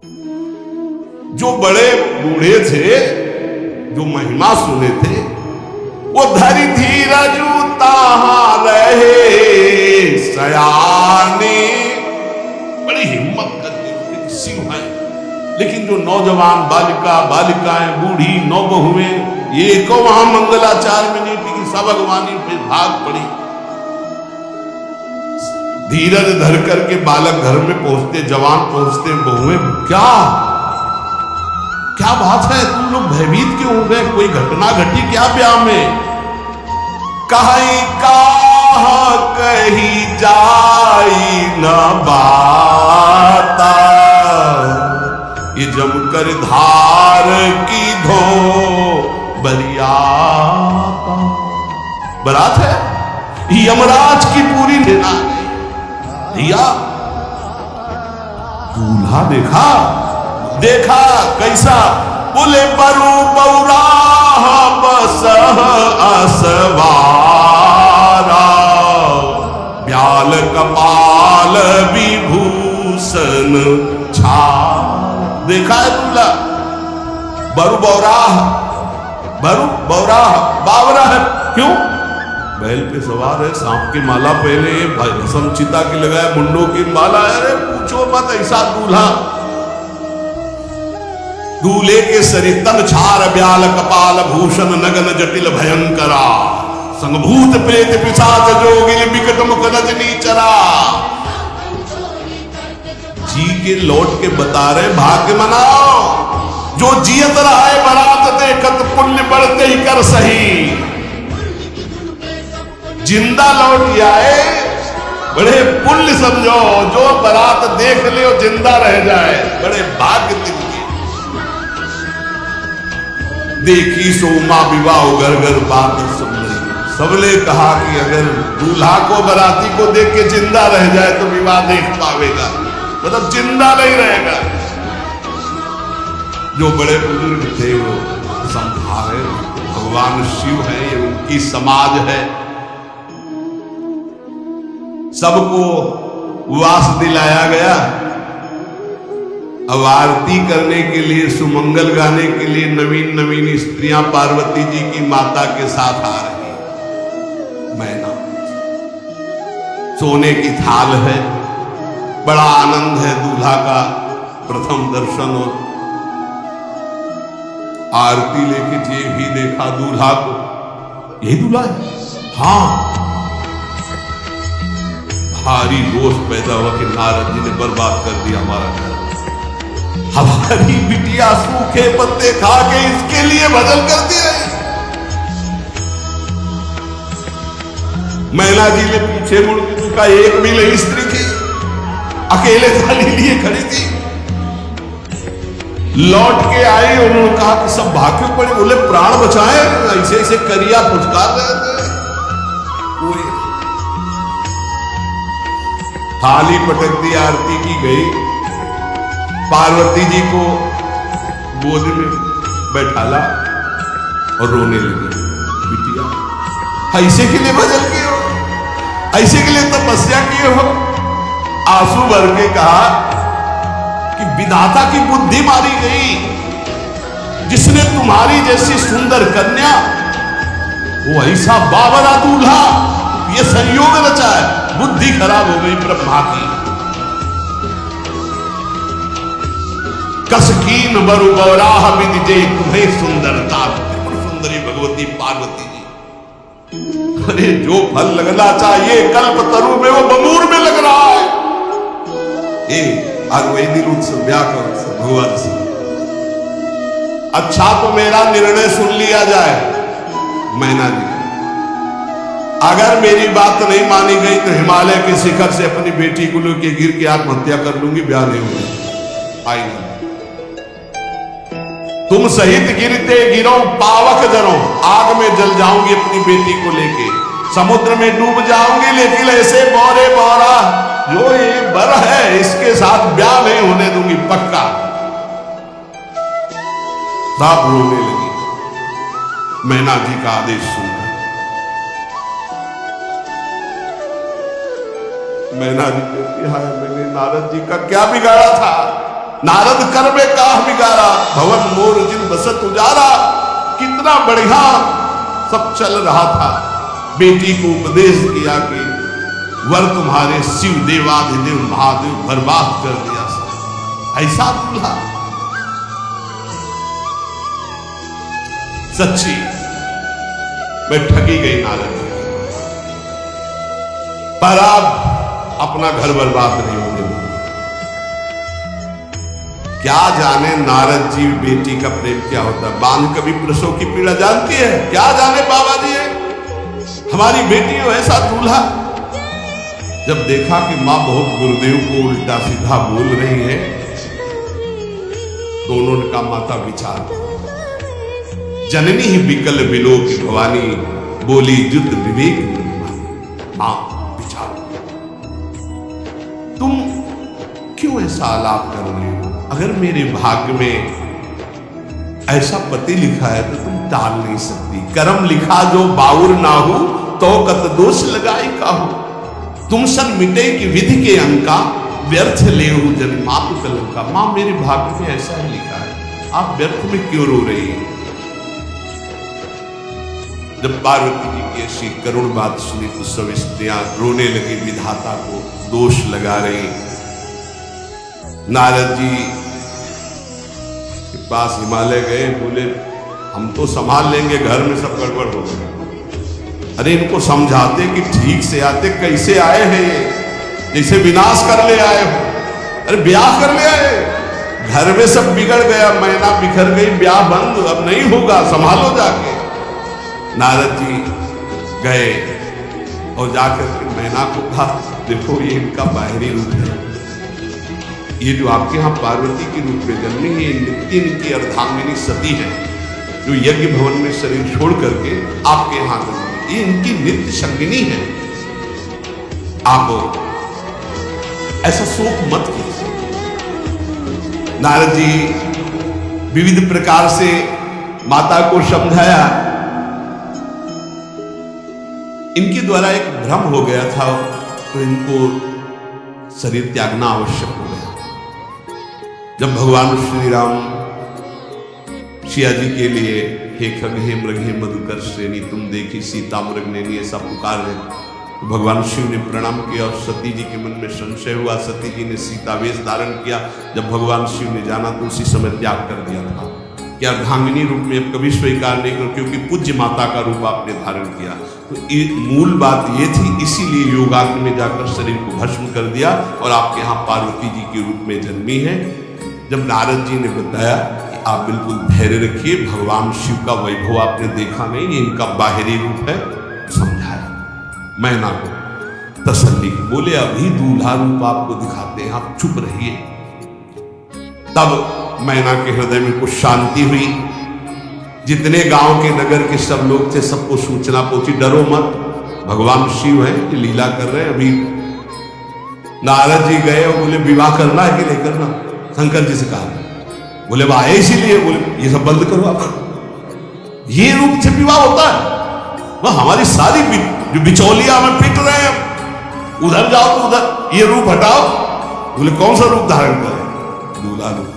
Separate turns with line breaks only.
जो बड़े बूढ़े थे, जो महिमा सुने थे, वो धरी धीरज ताहा रहे सयाने, बड़ी हिम्मत करके शिव है। लेकिन जो नौजवान बालिकाएं, बूढ़ी नौबहुएं, ये को वहां मंगलाचार में नहीं टिकी, सब भगवानी पे भाग पड़ी। धीरज धर करके बालक घर में पहुंचते, जवान पहुंचते, बहुएं क्या बात है, तुम लोग भयभीत क्यों हो गए? कोई घटना घटी क्या ब्याह में? कही जाई न बाता, ये जमकर धार की धो बरियाता। बरात है, यमराज की पूरी लेना दिया। दूल्हा देखा कैसा? बोले बरू बौरा बस असवारा, ब्याल कपाल विभूषण छा। देखा है दूल्हा? बरू बौरा बावरा है। क्यों? बैल पे सवार है, सांप की माला पहने, भस्म चिता की लगाए, मुंडों की माला। अरे पूछो मत, ऐसा दूल्हा। दूल्हे के सरितन छार, ब्याल कपाल भूषण, नगन जटिल भयंकरा, संगभूत प्रेत पिशाच जोगिन विकट मुख रजनी चरा। जी के लौट के बता रहे, भाग्य मनाओ, जो जियत रहा है बरात देखत, पुण्य बढ़ते ही कर सही। जिंदा लौट आए, बड़े पुण्य समझो, जो बरात देख ले और जिंदा रह जाए, बड़े भाग्य तिनके। देखी सोमा विवाह घर घर बात सबने, सबने कहा कि अगर दूल्हा को बराती को देख के जिंदा रह जाए तो विवाह देख पावेगा, मतलब जिंदा नहीं रहेगा। जो बड़े बुजुर्ग थे वो समझाए, भगवान शिव है, ये उनकी समाज है, सबको वास दिलाया गया। अब आरती करने के लिए, सुमंगल गाने के लिए नवीन नवीन स्त्रियां पार्वती जी की माता के साथ आ रही है। मैना सोने की थाल है, बड़ा आनंद है दूल्हा का प्रथम दर्शन। और आरती लेके जे भी देखा दूल्हा को, यही दूल्हा है? हाँ। भारी रोष पैदा हुआ कि नारद जी ने बर्बाद कर दिया हमारा घर, हमारी बिटिया सूखे पत्ते खा के इसके लिए भजन करती रही। मैना जी ने पीछे मुड़ के देखा, एक भी नहीं स्त्री थी, अकेले थाली लिए खड़ी थी। लौट के आई, उन्होंने कहा कि सब भाग के पड़े। बोले प्राण बचाए, ऐसे ऐसे करिया फुसकार रहे थे। थाली पटक दी, आरती की गई। पार्वती जी को गोद में बैठाला और रोने लगे। बिटिया ऐसे के लिए भजन किए हो, ऐसे के लिए तपस्या किए हो? आंसू भर के कहा कि विधाता की बुद्धि मारी गई, जिसने तुम्हारी जैसी सुंदर कन्या, वो ऐसा बावरा दूल्हा, ये संयोग रचा है। बुद्धि खराब हो गई ब्रह्मा की। कसकीन बरु बौराह विदिजे तुम्हें सुंदरता, त्रिपुर सुंदरी भगवती पार्वती जी। अरे जो फल लगना चाहिए कल्प तरु में, वो बमूर में लग रहा है। आगवेदी उत्सव व्याकर भगवान से। अच्छा तो मेरा निर्णय सुन लिया जाए मैना जी, अगर मेरी बात नहीं मानी गई तो हिमालय के शिखर से अपनी बेटी को लेके गिर के आत्महत्या कर लूंगी, ब्याह नहीं होगा। आई नहीं, तुम सहित गिरते गिरो पावक जरो, आग में जल जाऊंगी अपनी बेटी को लेके, समुद्र में डूब जाऊंगी, लेकिन ऐसे बौरे बौरा जो ये बर है इसके साथ ब्याह नहीं होने दूंगी, पक्का। साफ रोने लगी मैना जी का आदेश सुनकर। मैना जी कहती, हाय मैंने नारद जी का क्या बिगाड़ा था, नारद कर में काह बिगारा, भवन मोर जिन बसत उजारा। कितना बढ़िया सब चल रहा था। बेटी को उपदेश किया कि वर तुम्हारे शिव देवाधिदेव महादेव बर्बाद कर दिया। ऐसा दूल्हा सच्ची मैं ठगी गई नारद जी, पर आप अपना घर बर्बाद नहीं होने दूंगा। क्या जाने नारद जी बेटी का प्रेम क्या होता है। बांध कभी प्रसव की पीड़ा जानती है, क्या जाने बाबा जी है हमारी बेटी हो ऐसा दूल्हा। जब देखा कि मां बहुत गुरुदेव को उल्टा सीधा बोल रही है तो उन्होंने कहा माता विचार। जननी ही विकल विलो की भवानी बोली युद्ध विवेक। मां विचार, तुम क्यों ऐसा आलाप कर रही हो। अगर मेरे भाग्य में ऐसा पति लिखा है तो तुम टाल नहीं सकती। कर्म लिखा जो बाउर ना हो तो कत दोष लगाई का हो। तुम सन मिटे की विधि के अंका व्यर्थ ले हो जन मातु कलंका। मां मेरे भाग्य में ऐसा ही लिखा है, आप व्यर्थ में क्यों रो रही हैं। जब पार्वती जी की ऐसी करुण बात सुनी तो सब स्त्रियां रोने लगी, विधाता को दोष लगा रही। नारद जी के पास हिमालय गए, बोले हम तो संभाल लेंगे, घर में सब गड़बड़ हो गए। अरे इनको समझाते कि ठीक से आते, कैसे आए हैं ये, जैसे विनाश कर ले आए हो। अरे ब्याह कर ले आए, घर में सब बिगड़ गया, मैना बिखर गई, ब्याह बंद, अब नहीं होगा, संभालो जाके। नारद जी गए और जाकर के मैना को कहा देखो ये इनका बाहरी रूप है, ये जो आपके यहाँ पार्वती के रूप में जन्मी है, ये नित्य इनकी अर्धांगिनी सती है जो यज्ञ भवन में शरीर छोड़ करके आपके यहाँ जन्मी, ये इनकी नित्य संगिनी है। आप ऐसा शोक मत कीजिए। नारद जी विविध प्रकार से माता को समझाया। इनके द्वारा एक भ्रम हो गया था तो इनको शरीर त्यागना आवश्यक हो गया। जब भगवान श्री राम सिया जी के लिए हे खग हे मृग हे मधुकर श्रेणी तुम देखी सीता मृग ने ऐसा पुकार है, तो भगवान शिव ने प्रणाम किया और सती जी के मन में संशय हुआ। सती जी ने सीता वेश धारण किया। जब भगवान शिव ने जाना तो उसी समय त्याग कर दिया था कि अर्धांगिनी रूप में अब कभी स्वीकार नहीं कर, क्योंकि पूज्य माता का रूप आपने धारण किया। तो मूल बात ये थी, इसीलिए योगाग्नि में जाकर शरीर को भस्म कर दिया और आपके यहाँ पार्वती जी के रूप में जन्मी है। जब नारद जी ने बताया कि आप बिल्कुल धैर्य रखिए, भगवान शिव का वैभव आपने देखा नहीं, ये इनका बाहरी रूप है, समझाया मैना को तसल्ली। बोले अभी दूल्हा रूप आपको दिखाते हैं, आप चुप रहिए। तब मैना के हृदय में कुछ शांति हुई। जितने गांव के नगर के सब लोग थे सबको सूचना पहुंची, डरो मत, भगवान शिव है ये लीला कर रहे हैं। अभी नारद जी गए और बोले विवाह करना है कि नहीं करना, शंकर जी से कहा। बोले वह आए इसीलिए, बोले ये सब बंद करो आप, ये रूप से विवाह होता है। वह हमारी सारी जो बिचौलिया में पिट रहे हैं, उधर जाओ तो उधर, ये रूप हटाओ। बोले कौन सा रूप धारण करें, दूल्हा रूप।